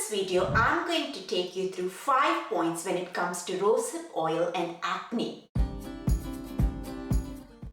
this video, I'm going to take you through 5 points when it comes to rosehip oil and acne.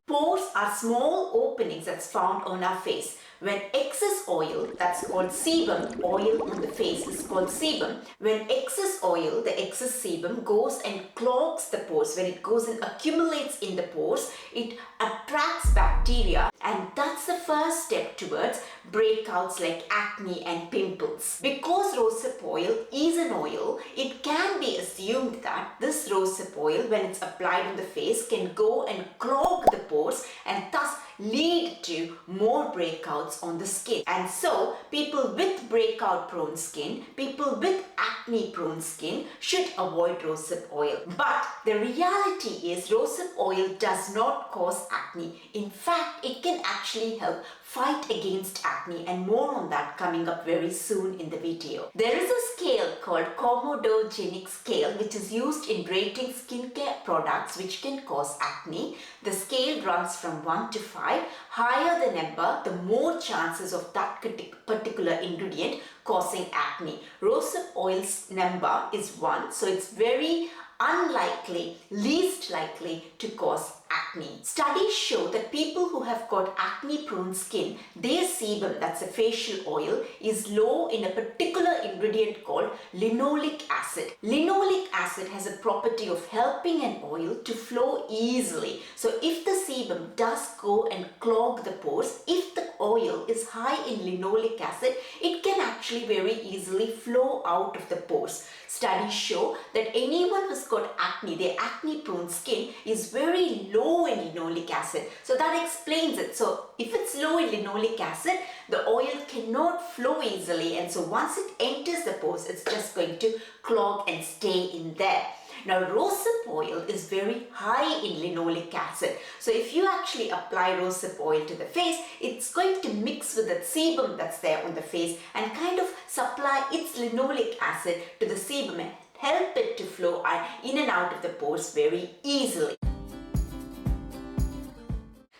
Pores are small openings that's found on our face. When excess oil, that's called sebum, oil on the face is called sebum. When excess oil, the excess sebum goes and clogs the pores. When it goes and accumulates in the pores, it attracts bacteria, and that's the first step towards breakouts like acne and pimples. Because rosehip oil is an oil, it can be assumed that this rosehip oil, when it's applied on the face, can go and clog the pores and thus lead to more breakouts on the skin. And so people with breakout prone skin, people with acne prone skin should avoid rosehip oil. But the reality is rosehip oil does not cause acne. In fact, it can actually help fight against acne, and more on that coming up very soon in the video. There is a scale called comedogenic scale which is used in rating skincare products which can cause acne. The scale runs from 1 to 5. Higher the number, the more chances of that particular ingredient causing acne. Rosehip oil's number is 1, so it's very unlikely, least likely to cause acne. Studies show that people who have got acne prone skin, their sebum, that's a facial oil, is low in a particular ingredient called linoleic acid. Linoleic acid has a property of helping an oil to flow easily. So if the sebum does go and clog the pores, if the oil is high in linoleic acid, it can actually very easily flow out of the pores. Studies show that anyone who's got acne, their acne prone skin is very low in linoleic acid. So that explains it. So if it's low in linoleic acid, the oil cannot flow easily, and so once it enters the pores, it's just going to clog and stay in there. Now, rosehip oil is very high in linoleic acid. So if you actually apply rosehip oil to the face, it's going to mix with the sebum that's there on the face and kind of supply its linoleic acid to the sebum and help it to flow in and out of the pores very easily.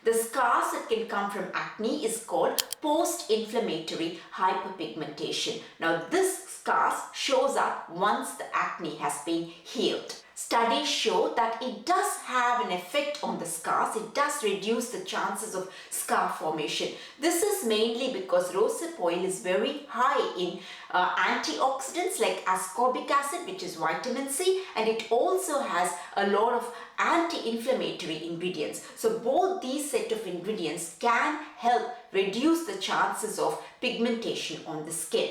The scars that can come from acne is called post-inflammatory hyperpigmentation. Now, this scars shows up once the acne has been healed. Studies show that it does have an effect on the scars. It does reduce the chances of scar formation. This is mainly because rosehip oil is very high in antioxidants like ascorbic acid, which is vitamin C, and it also has a lot of anti-inflammatory ingredients. So both these set of ingredients can help reduce the chances of pigmentation on the skin.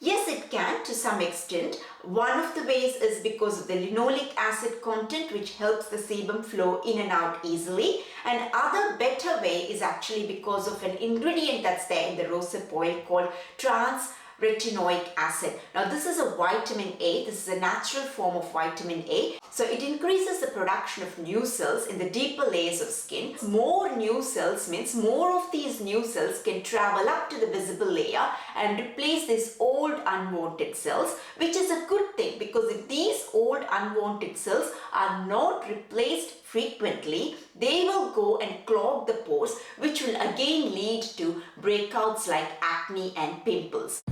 Yes, it can to some extent. One of the ways is because of the linoleic acid content, which helps the sebum flow in and out easily. And other better way is actually because of an ingredient that's there in the rosehip oil called retinoic acid. Now, this is a vitamin A. This is a natural form of vitamin A. So it increases the production of new cells in the deeper layers of skin. More new cells means more of these new cells can travel up to the visible layer and replace these old unwanted cells, which is a good thing, because if these old unwanted cells are not replaced frequently, they will go and clog the pores, which will again lead to breakouts like acne and pimples.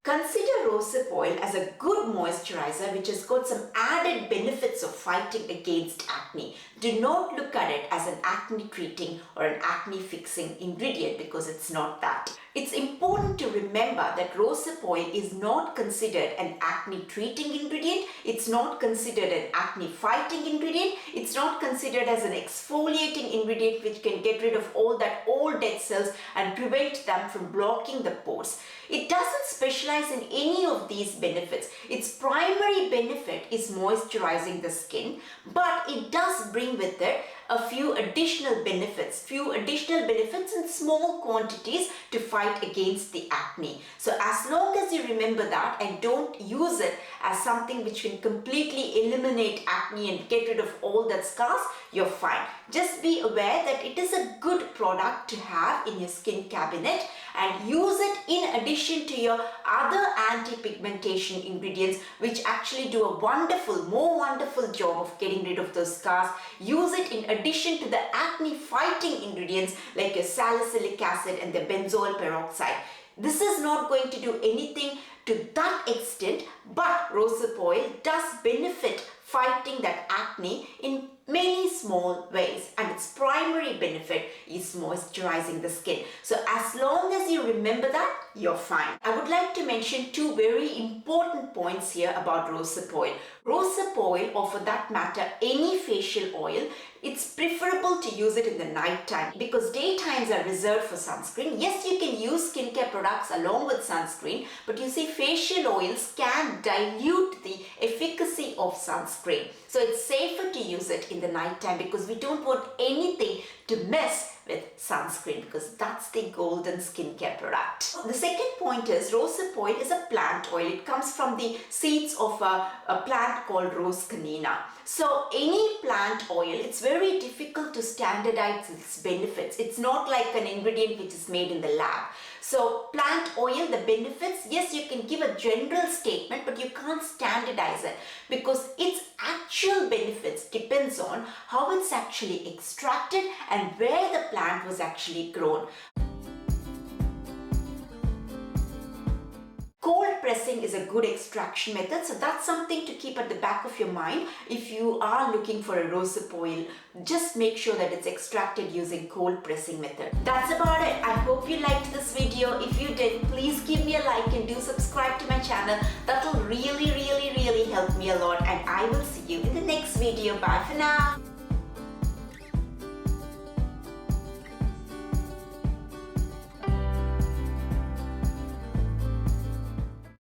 Consider rosehip oil as a good moisturizer which has got some added benefits of fighting against acne. Do not look at it as an acne treating or an acne fixing ingredient, because it's not that. It's important to remember that rosehip oil is not considered an acne treating ingredient. It's not considered an acne fighting ingredient. It's not considered as an exfoliating ingredient which can get rid of all that old dead cells and prevent them from blocking the pores. It doesn't specialize in any of these benefits. Its primary benefit is moisturizing the skin, but it does bring with it a few additional benefits in small quantities to fight against the acne. So as long as you remember that and don't use it as something which can completely eliminate acne and get rid of all that scars, you're fine. Just be aware that it is a good product to have in your skin cabinet, and use it in addition to your other anti-pigmentation ingredients which actually do a more wonderful job of getting rid of those scars. Use it in addition to the acne fighting ingredients like your salicylic acid and the benzoyl peroxide. This is not going to do anything to that extent, but rosehip oil does benefit fighting that acne in many small ways, and its primary benefit is moisturizing the skin. So as long as you remember that, you're fine. I would like to mention two very important points here about rosehip oil. Rosehip oil, or for that matter any facial oil, it's preferable to use it in the night time because daytimes are reserved for sunscreen. Yes, you can use skincare products along with sunscreen, but you see facial oils can dilute the efficacy of sunscreen. So it's safer to use it in the night time because we don't want anything to mess with sunscreen, because that's the golden skincare product. The second point is rosehip oil is a plant oil. It comes from the seeds of a plant called rose canina. So any plant oil, it's very difficult to standardize its benefits. It's not like an ingredient which is made in the lab. So plant oil, the benefits, yes, you can give a general statement, but you can't standardize it because its actual benefits depends on how it's actually extracted and where the plant was actually grown. Cold pressing is a good extraction method, so that's something to keep at the back of your mind. If you are looking for a rosehip oil, just make sure that it's extracted using cold pressing method. That's about it. I hope you liked this video. If you did, please give me a like and do subscribe to my channel. That will really help me a lot, and I will see you in the next video. Bye for now.